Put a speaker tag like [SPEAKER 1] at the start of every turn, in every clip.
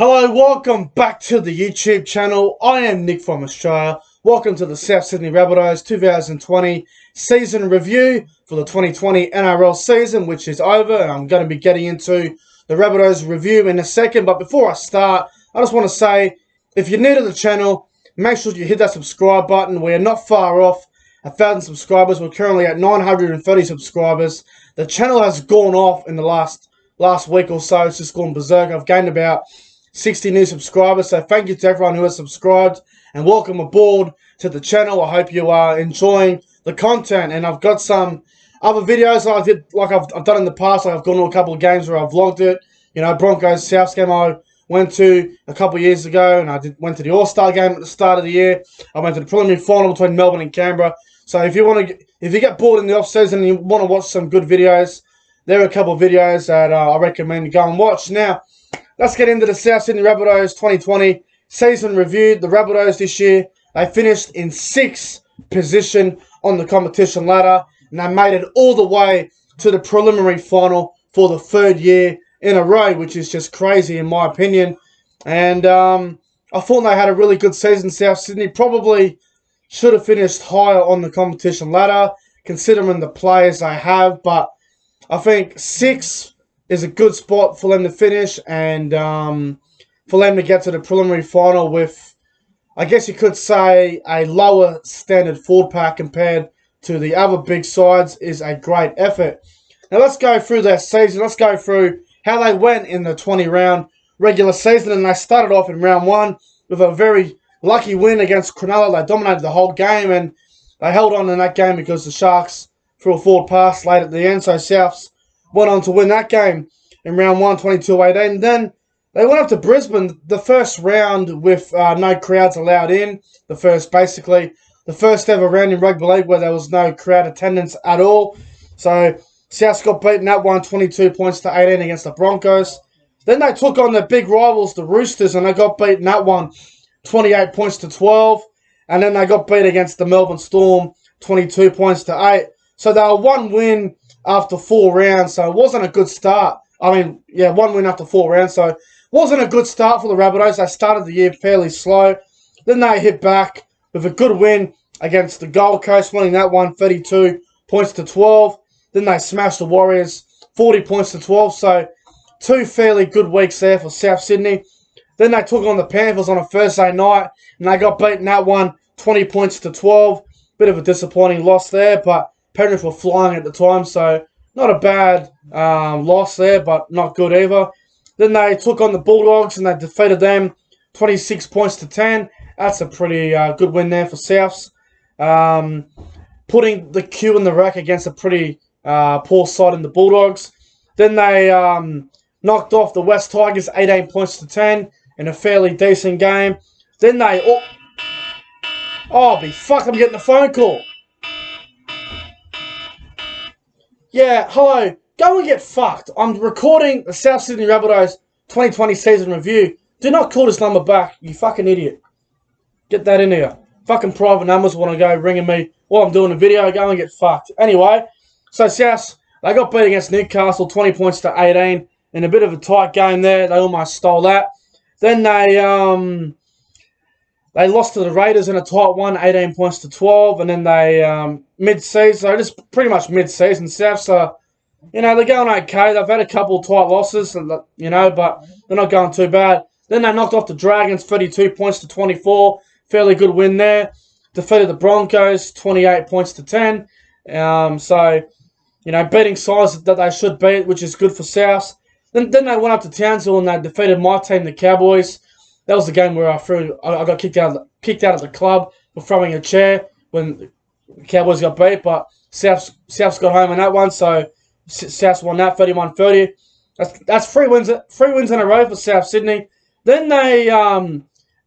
[SPEAKER 1] Hello, welcome back to the YouTube channel. I am Nick from Australia. Welcome to the South Sydney Rabbitohs 2020 season review for the 2020 NRL season, which is over. And I'm going to be getting into the Rabbitohs review in a second. But before I start, I just want to say, if you're new to the channel, make sure you hit that subscribe button. We are not far off 1,000 subscribers. We're currently at 930 subscribers. The channel has gone off in the last week or so. It's just gone berserk. I've gained about 60 new subscribers, so thank you to everyone who has subscribed and welcome aboard to the channel. I hope you are enjoying the content, and I've got some other videos I did, like I've done in the past. Like I've gone to a couple of games where I've vlogged it. You know, Broncos South game I went to a couple of years ago, and I went to the All-Star game at the start of the year. I went to the preliminary final between Melbourne and Canberra. So if you get bored in the off season and you want to watch some good videos, there are a couple of videos that I recommend you go and watch. Now, let's get into the South Sydney Rabbitohs 2020 season review. The Rabbitohs this year, they finished in 6th position on the competition ladder, and they made it all the way to the preliminary final for the 3rd year in a row, which is just crazy in my opinion. And I thought they had a really good season. South Sydney probably should have finished higher on the competition ladder, considering the players they have, but I think 6th is a good spot for them to finish, and for them to get to the preliminary final with, I guess you could say, a lower standard forward pack compared to the other big sides is a great effort. Now let's go through their season. Let's go through how they went in the 20-round regular season, and they started off in round 1 with a very lucky win against Cronulla. They dominated the whole game, and they held on in that game because the Sharks threw a forward pass late at the end, so Souths went on to win that game in round 1, 22-18. Then they went up to Brisbane the first round with no crowds allowed in. Basically the first ever round in rugby league where there was no crowd attendance at all. So Souths got beaten that one 22 points to 18 against the Broncos. Then they took on their big rivals, the Roosters, and they got beaten that one 28 points to 12. And then they got beat against the Melbourne Storm 22 points to 8. So they were 1 win after 4 rounds, so it wasn't a good start. I mean, yeah, 1 win after 4 rounds, so it wasn't a good start for the Rabbitohs. They started the year fairly slow. Then they hit back with a good win against the Gold Coast, winning that one 32 points to 12. Then they smashed the Warriors 40 points to 12, so 2 fairly good weeks there for South Sydney. Then they took on the Panthers on a Thursday night, and they got beaten that one 20 points to 12. Bit of a disappointing loss there, but Penrith were flying at the time, so not a bad loss there, but not good either. Then they took on the Bulldogs and they defeated them 26 points to 10. That's a pretty good win there for Souths. Putting the Q in the rack against a pretty poor side in the Bulldogs. Then they knocked off the West Tigers 18 points to 10 in a fairly decent game. Then they... I'm getting a phone call. Yeah, hello. Go and get fucked. I'm recording the South Sydney Rabbitohs 2020 season review. Do not call this number back, you fucking idiot. Get that in here. Fucking private numbers want to go ringing me while I'm doing a video. Go and get fucked. Anyway, so South, they got beat against Newcastle 20 points to 18 in a bit of a tight game there. They almost stole that. Then they lost to the Raiders in a tight one, 18 points to 12, and then they, mid-season, so just pretty much mid-season, Souths are, you know, they're going okay. They've had a couple of tight losses, you know, but they're not going too bad. Then they knocked off the Dragons, 32 points to 24, fairly good win there. Defeated the Broncos, 28 points to 10. So, you know, beating sides that they should beat, which is good for Souths. Then they went up to Townsville and they defeated my team, the Cowboys. That was the game where I got kicked out of the club for throwing a chair when the Cowboys got beat, but Souths got home in that one, so Souths won that 31-30. That's 3 wins in a row for South Sydney. Then they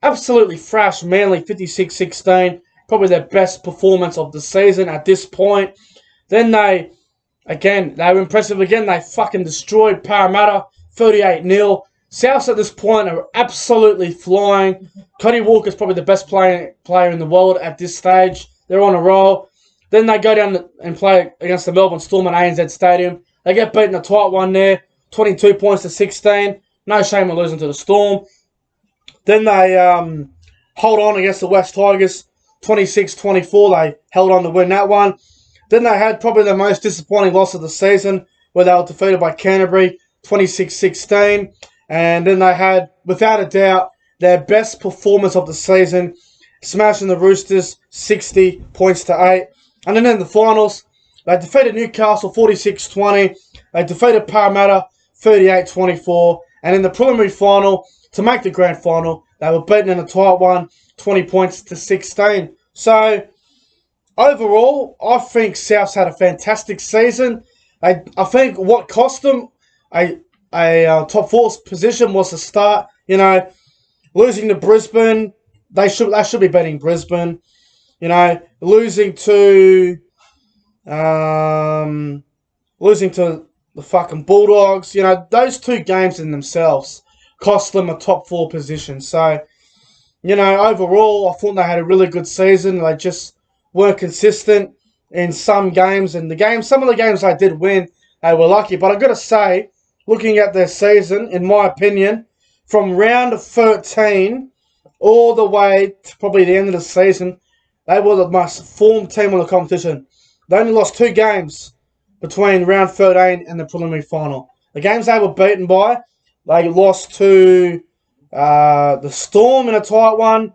[SPEAKER 1] absolutely thrashed Manly 56-16, probably their best performance of the season at this point. Then they were impressive again. They fucking destroyed Parramatta 38-0. Souths at this point are absolutely flying. Cody Walker's probably the best player in the world at this stage. They're on a roll. Then they go down and play against the Melbourne Storm at ANZ Stadium. They get beaten a tight one there, 22 points to 16. No shame in losing to the Storm. Then they hold on against the West Tigers, 26-24. They held on to win that one. Then they had probably the most disappointing loss of the season, where they were defeated by Canterbury, 26-16. And then they had, without a doubt, their best performance of the season, smashing the Roosters 60 points to 8. And then in the finals, they defeated Newcastle 46-20. They defeated Parramatta 38-24. And in the preliminary final, to make the grand final, they were beaten in a tight one, 20 points to 16. So, overall, I think Souths had a fantastic season. I think what cost them a top 4 position was the start. You know, losing to Brisbane, they should be beating Brisbane. You know, losing to the fucking Bulldogs. You know, those 2 games in themselves cost them a top 4 position. So, you know, overall, I thought they had a really good season. They just weren't consistent in some games. And some of the games they did win, they were lucky. But I've got to say, looking at their season, in my opinion, from round 13 all the way to probably the end of the season, they were the most formed team on the competition. They only lost 2 games between round 13 and the preliminary final. The games they were beaten by, they lost to the Storm in a tight one,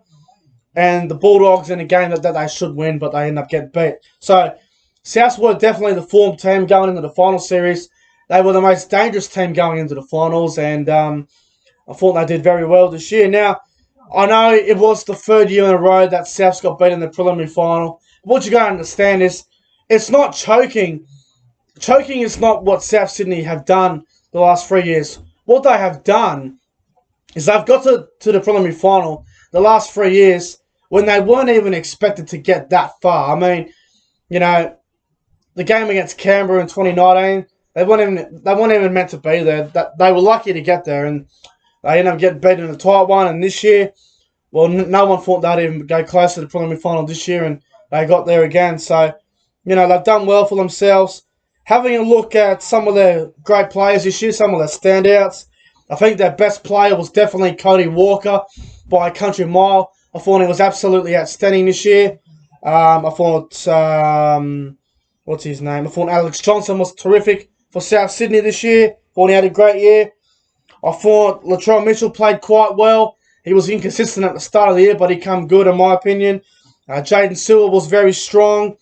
[SPEAKER 1] and the Bulldogs in a game that they should win, but they end up getting beat. So, Souths were definitely the formed team going into the final series. They were the most dangerous team going into the finals, and I thought they did very well this year. Now, I know it was the 3rd year in a row that Souths got beat in the preliminary final. What you got to understand is, it's not choking. Choking is not what South Sydney have done the last 3 years. What they have done is they've got to the preliminary final the last 3 years when they weren't even expected to get that far. I mean, you know, the game against Canberra in 2019, they weren't even meant to be there. They were lucky to get there, and they ended up getting beaten in the tight one. And this year, well, no one thought they'd even go close to the preliminary final this year, and they got there again. So, you know, they've done well for themselves. Having a look at some of their great players this year, some of their standouts, I think their best player was definitely Cody Walker by a country mile. I thought he was absolutely outstanding this year. I thought, what's his name? I thought Alex Johnson was terrific for South Sydney this year. Thought he had a great year. I thought Latrell Mitchell played quite well. He was inconsistent at the start of the year, but he came good in my opinion. Jaden Sewell was very strong.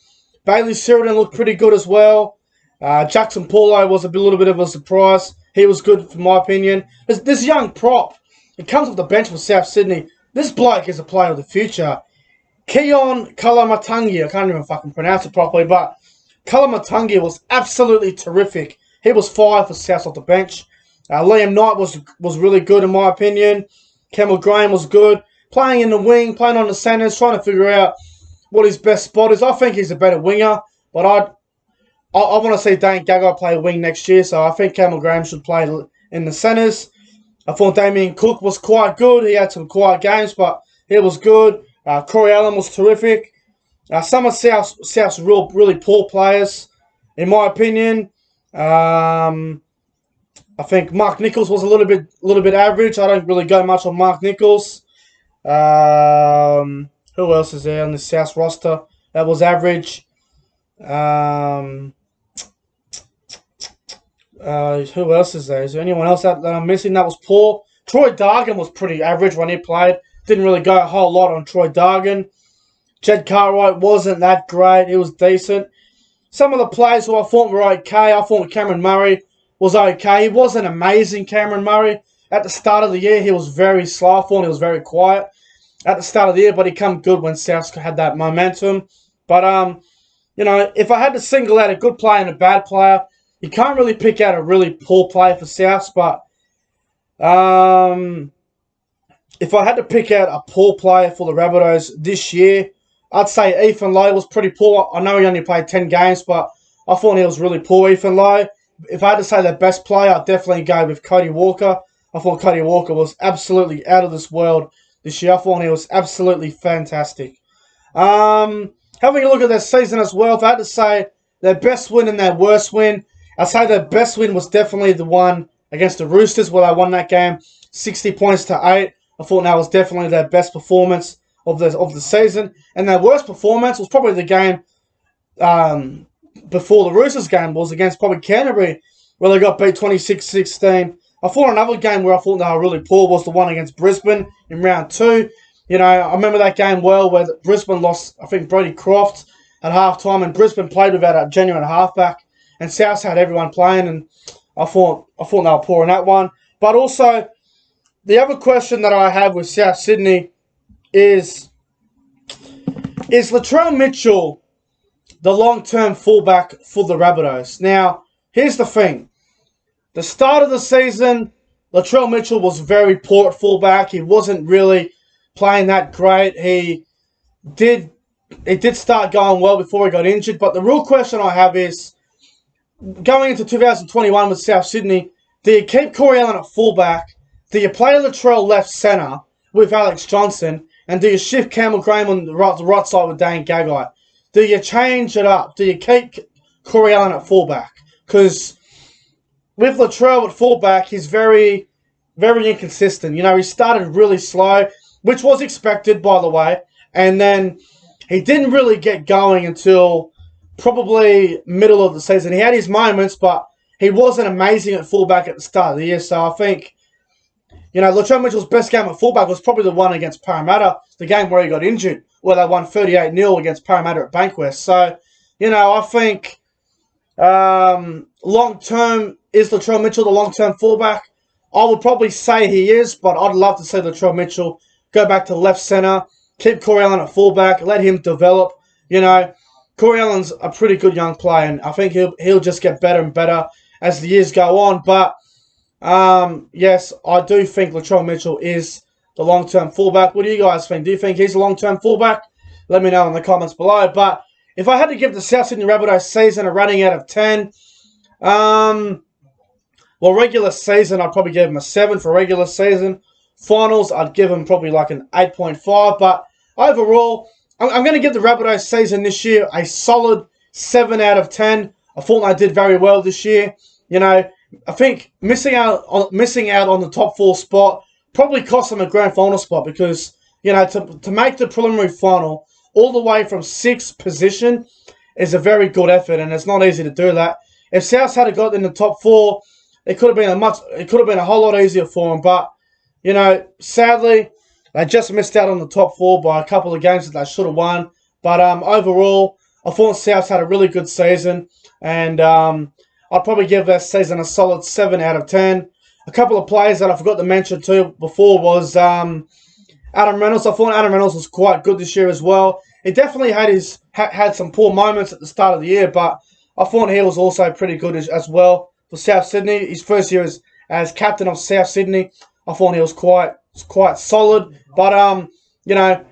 [SPEAKER 1] Bailey Sheridan looked pretty good as well. Jackson Paulo was a little bit of a surprise. He was good, for my opinion. This young prop, it comes off the bench for South Sydney. This bloke is a player of the future. Keon Kalamatangi, I can't even fucking pronounce it properly, but Kalamatangi was absolutely terrific. He was fired for South off the bench. Liam Knight was really good, in my opinion. Campbell Graham was good. Playing in the wing, playing on the centres, trying to figure out what his best spot is. I think he's a better winger, but I want to see Dane Gagai play wing next year, so I think Campbell Graham should play in the centres. I thought Damien Cook was quite good. He had some quiet games, but he was good. Corey Allen was terrific. Some of South's really poor players, in my opinion. I think Mark Nichols was a little bit average. I don't really go much on Mark Nichols. Who else is there on the South roster that was average? Who else is there? Is there anyone else that I'm missing that was poor? Troy Dargan was pretty average when he played. Didn't really go a whole lot on Troy Dargan. Jed Cartwright wasn't that great. He was decent. Some of the players who I thought were okay. I thought Cameron Murray was okay. He wasn't amazing, Cameron Murray. At the start of the year, he was very slow. I thought he was very quiet at the start of the year, but he came good when South had that momentum. But, you know, if I had to single out a good player and a bad player, you can't really pick out a really poor player for South, but if I had to pick out a poor player for the Rabbitohs this year, I'd say Ethan Lowe was pretty poor. I know he only played 10 games, but I thought he was really poor, Ethan Lowe. If I had to say the best player, I'd definitely go with Cody Walker. I thought Cody Walker was absolutely out of this world this year. I thought he was absolutely fantastic. Having a look at their season as well, if I had to say their best win and their worst win, I'd say their best win was definitely the one against the Roosters where they won that game 60 points to 8. I thought that was definitely their best performance of the season. And their worst performance was probably the game before the Roosters game was against probably Canterbury, where they got beat 26-16. I thought another game where I thought they were really poor was the one against Brisbane in round 2. You know, I remember that game well where Brisbane lost, I think, Brody Croft at halftime, and Brisbane played without a genuine halfback, and South had everyone playing, and I thought they were poor in that one. But also, the other question that I have with South Sydney is Latrell Mitchell the long-term fullback for the Rabbitohs? Now, here's the thing. The start of the season, Latrell Mitchell was very poor at fullback. He wasn't really playing that great. He did start going well before he got injured. But the real question I have is, going into 2021 with South Sydney, do you keep Corey Allen at fullback? Do you play Latrell left centre with Alex Johnson? And do you shift Campbell Graham on the right side with Dane Gagai? Do you change it up? Do you keep Corey Allen at fullback? Because with Latrell at fullback, he's very, very inconsistent. You know, he started really slow, which was expected, by the way. And then he didn't really get going until probably middle of the season. He had his moments, but he wasn't amazing at fullback at the start of the year. So I think, you know, Latrell Mitchell's best game at fullback was probably the one against Parramatta, the game where he got injured, where they won 38-0 against Parramatta at Bankwest. So, you know, I think long-term, is Latrell Mitchell the long-term fullback? I would probably say he is, but I'd love to see Latrell Mitchell go back to left centre, keep Corey Allen at fullback, let him develop. You know, Corey Allen's a pretty good young player, and I think he'll just get better and better as the years go on. But, yes, I do think Latrell Mitchell is the long-term fullback. What do you guys think? Do you think he's a long-term fullback? Let me know in the comments below. But if I had to give the South Sydney Rabbitohs season a rating out of 10, well, regular season, I'd probably give him a 7 for regular season. Finals, I'd give him probably like an 8.5. But overall, I'm going to give the Rabbitohs season this year a solid 7 out of 10. I thought they did very well this year. You know, I think missing out on the top 4 spot probably cost them a grand final spot, because, you know, to make the preliminary final all the way from 6th position is a very good effort, and it's not easy to do that. If South had got in the top 4, it could have been a whole lot easier for them. But, you know, sadly, they just missed out on the top 4 by a couple of games that they should have won. But overall, I thought South had a really good season, and I'd probably give their season a solid 7 out of 10. A couple of players that I forgot to mention too before was Adam Reynolds. I thought Adam Reynolds was quite good this year as well. He definitely had some poor moments at the start of the year, but I thought he was also pretty good as well for South Sydney. His first year as captain of South Sydney, I thought he was quite solid. But you know,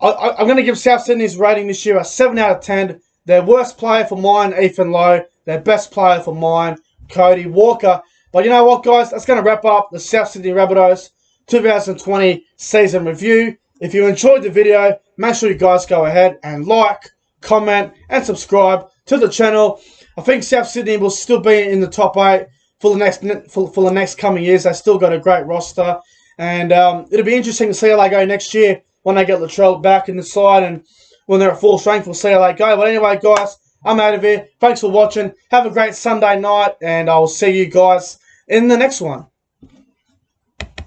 [SPEAKER 1] I'm going to give South Sydney's rating this year a 7 out of 10. Their worst player for mine, Ethan Lowe. Their best player for mine, Cody Walker. But you know what, guys? That's going to wrap up the South Sydney Rabbitohs 2020 season review. If you enjoyed the video, make sure you guys go ahead and like, comment, and subscribe to the channel. I think South Sydney will still be in the top 8 for the next coming years. They've still got a great roster, and it'll be interesting to see how they go next year when they get Latrell back in the side, and when they're at full strength, we'll see how they go. But anyway, guys, I'm out of here. Thanks for watching. Have a great Sunday night, and I'll see you guys in the next one.